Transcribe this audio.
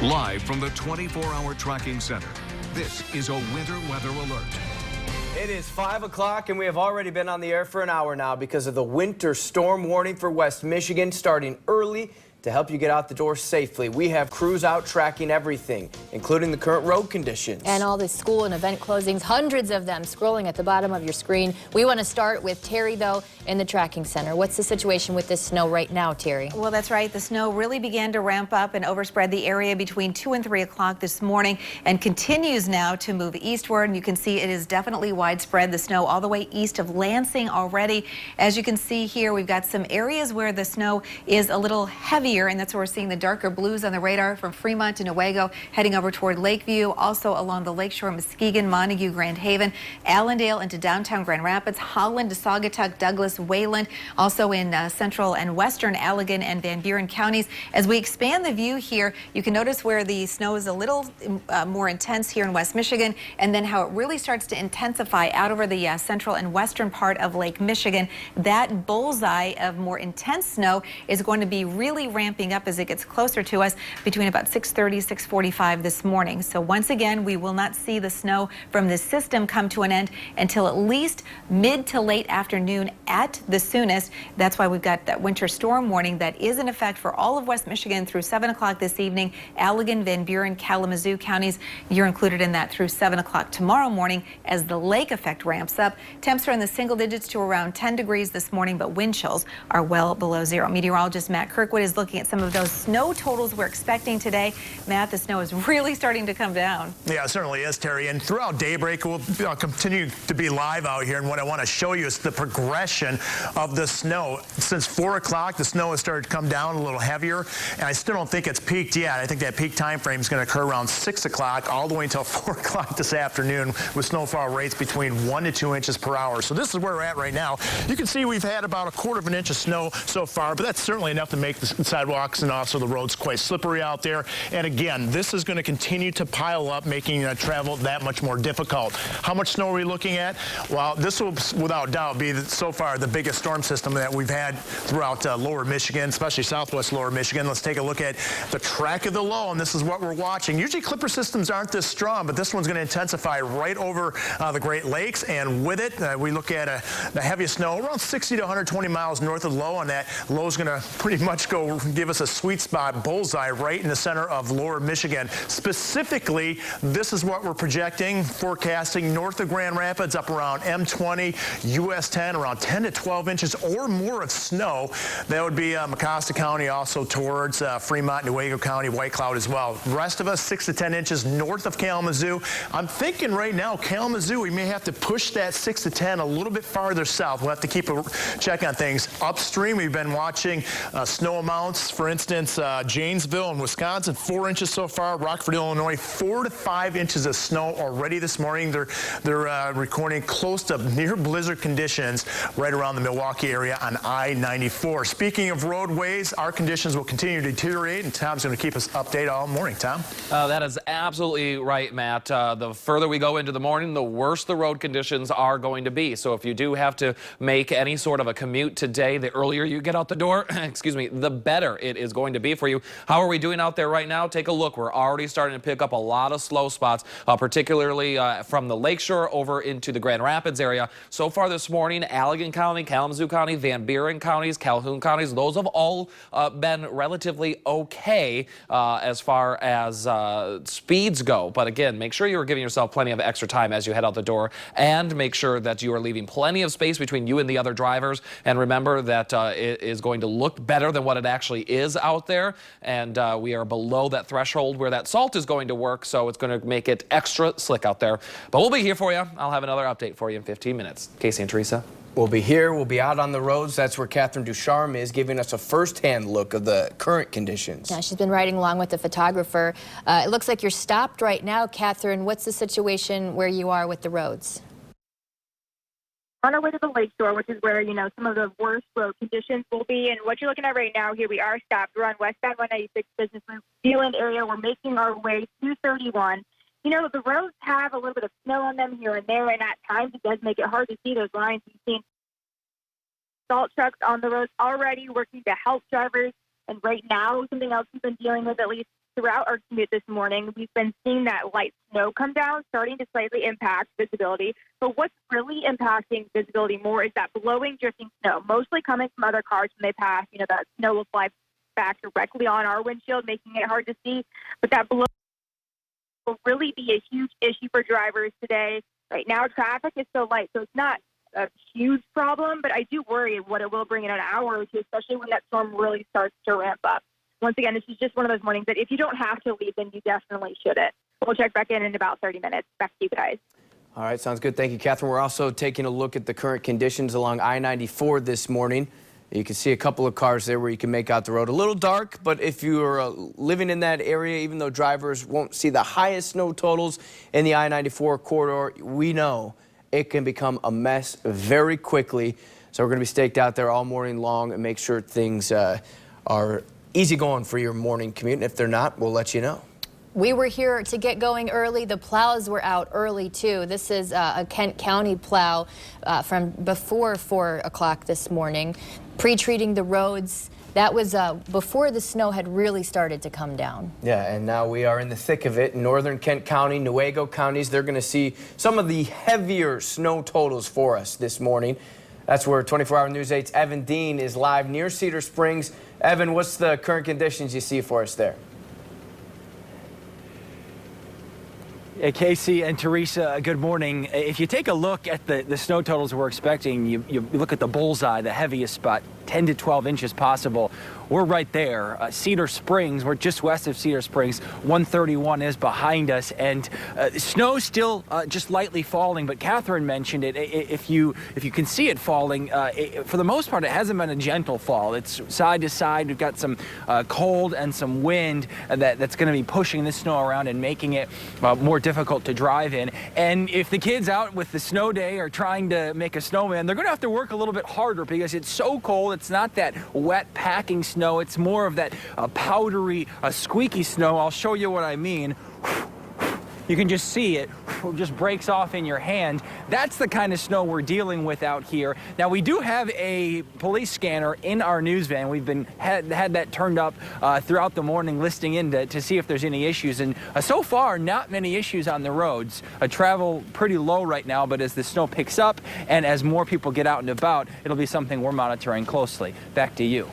Live from the 24-hour tracking center, this is a winter weather alert. It is 5 o'clock and we have already been on the air for an hour now because of the winter storm warning for West Michigan starting early to help you get out the door safely. We have crews out tracking everything, including the current road conditions. And all the school and event closings, hundreds of them scrolling at the bottom of your screen. We want to start with Terry, though, in the tracking center. What's the situation with this snow right now, Terry? Well, that's right. The snow really began to ramp up and overspread the area between 2 and 3 o'clock this morning and continues now to move eastward. And you can see it is definitely widespread, the snow all the way east of Lansing already. As you can see here, we've got some areas where the snow is a little heavier, and that's where we're seeing the darker blues on the radar from Fremont to Newaygo, heading over toward Lakeview, also along the lakeshore, Muskegon, Montague, Grand Haven, Allendale into downtown Grand Rapids, Holland to Saugatuck, Douglas, Wayland, also in central and western Allegan and Van Buren counties. As we expand the view here, you can notice where the snow is a little more intense here in West Michigan, and then how it really starts to intensify out over the central and western part of Lake Michigan. That bullseye of more intense snow is going to be really ramping up as it gets closer to us between about 6:30, 6:45 this morning. So once again, we will not see the snow from this system come to an end until at least mid to late afternoon at the soonest. That's why we've got that winter storm warning that is in effect for all of West Michigan through 7 o'clock this evening. Allegan, Van Buren, Kalamazoo counties, you're included in that through 7 o'clock tomorrow morning as the lake effect ramps up. Temps are in the single digits to around 10 degrees this morning, but wind chills are well below zero. Meteorologist Matt Kirkwood is looking at some of those snow totals we're expecting today. Matt, the snow is really starting to come down. Yeah, it certainly is, Terry. And throughout daybreak, we'll continue to be live out here. And what I want to show you is the progression of the snow. Since 4 o'clock, the snow has started to come down a little heavier. And I still don't think it's peaked yet. I think that peak time frame is going to occur around 6 o'clock all the way until 4 o'clock this afternoon with snowfall rates between 1 to 2 inches per hour. So this is where we're at right now. You can see we've had about 1/4 of an inch of snow so far, but that's certainly enough to make the sidewalks and also the roads quite slippery out there. And again, this is going to continue to pile up, making travel that much more difficult. How much snow are we looking at? Well, this will without doubt be so far the biggest storm system that we've had throughout lower Michigan, especially southwest lower Michigan. Let's take a look at the track of the low, and this is what we're watching. Usually clipper systems aren't this strong, but this one's going to intensify right over the Great Lakes, and with it, we look at the heaviest snow around 60 to 120 miles north of the low, and that low is going to pretty much go give us a sweet spot bullseye right in the center of lower Michigan. Specifically, this is what we're projecting, forecasting north of Grand Rapids up around M20, US 10, around 10 to 12 inches or more of snow. That would be Mecosta County, also towards Fremont, Newaygo County, White Cloud as well. The rest of us, 6 to 10 inches north of Kalamazoo. I'm thinking right now, Kalamazoo, we may have to push that 6 to 10 a little bit farther south. We'll have to keep a check on things. Upstream, we've been watching snow amounts. For instance, Janesville in Wisconsin, 4 inches so far. Rockford, Illinois, 4 to 5 inches of snow already this morning. They're recording close to near blizzard conditions right around the Milwaukee area on I-94. Speaking of roadways, our conditions will continue to deteriorate, and Tom's going to keep us updated all morning. Tom? That is absolutely right, Matt. The further we go into the morning, the worse the road conditions are going to be. So if you do have to make any sort of a commute today, the earlier you get out the door, excuse me, the better it is going to be for you. How are we doing out there right now? Take a look. We're already starting to pick up a lot of slow spots, particularly from the lakeshore over into the Grand Rapids area. So far this morning, Allegan County, Kalamazoo County, Van Buren counties, Calhoun counties, those have all been relatively okay as far as speeds go. But again, make sure you're giving yourself plenty of extra time as you head out the door, and make sure that you are leaving plenty of space between you and the other drivers. And remember that it is going to look better than what it actually is out there, and we are below that threshold where that salt is going to work, so it's going to make it extra slick out there. But we'll be here for you. I'll have another update for you in 15 minutes. Casey and Teresa. We'll be here. We'll be out on the roads. That's where Catherine Ducharme is, giving us a first-hand look of the current conditions. Yeah, she's been riding along with the photographer. It looks like you're stopped right now, Catherine. What's the situation where you are with the roads? On our way to the lakeshore, which is where, some of the worst road conditions will be. And what you're looking at right now, here we are stopped. We're on westbound 196 Business Loop, Zealand area. We're making our way to 31. The roads have a little bit of snow on them here and there, and at times it does make it hard to see those lines. You've seen salt trucks on the roads already working to help drivers. And right now, something else we've been dealing with, at least throughout our commute this morning, we've been seeing that light snow come down, starting to slightly impact visibility. But what's really impacting visibility more is that blowing, drifting snow, mostly coming from other cars when they pass. You know, that snow will fly back directly on our windshield, making it hard to see. But that blow will really be a huge issue for drivers today. Right now, traffic is so light, so it's not a huge problem, but I do worry what it will bring in an hour or two, especially when that storm really starts to ramp up. Once again, this is just one of those mornings that if you don't have to leave, then you definitely shouldn't. We'll check back in about 30 minutes. Back to you guys. All right, sounds good. Thank you, Catherine. We're also taking a look at the current conditions along I-94 this morning. You can see a couple of cars there where you can make out the road. A little dark, but if you're living in that area, even though drivers won't see the highest snow totals in the I-94 corridor, we know it can become a mess very quickly. So we're going to be staked out there all morning long and make sure things are easy going for your morning commute. And if they're not, we'll let you know. We were here to get going early. The plows were out early, too. This is a Kent County plow from before 4 o'clock this morning, pre-treating the roads. That was before the snow had really started to come down. Yeah, and now we are in the thick of it. In northern Kent County, Newaygo counties, they're going to see some of the heavier snow totals for us this morning. That's where 24-hour News 8's Evan Dean is live near Cedar Springs. Evan, what's the current conditions you see for us there? Casey and Teresa, good morning. If you take a look at the snow totals we're expecting, you look at the bullseye, the heaviest spot, 10 to 12 inches possible. We're right there. Cedar Springs, we're just west of Cedar Springs. 131 is behind us, and snow still just lightly falling. But Catherine mentioned it. If you can see it falling, for the most part, it hasn't been a gentle fall. It's side to side. We've got some cold and some wind that's going to be pushing this snow around and making it more difficult to drive in. And if the kids out with the snow day are trying to make a snowman, they're going to have to work a little bit harder because it's so cold. It's not that wet packing snow. It's more of that powdery, squeaky snow. I'll show you what I mean. You can just see it just breaks off in your hand. That's the kind of snow we're dealing with out here. Now, we do have a police scanner in our news van. We've been had that turned up throughout the morning, listing in to see if there's any issues. And so far, not many issues on the roads. Travel pretty low right now, but as the snow picks up and as more people get out and about, it'll be something we're monitoring closely. Back to you.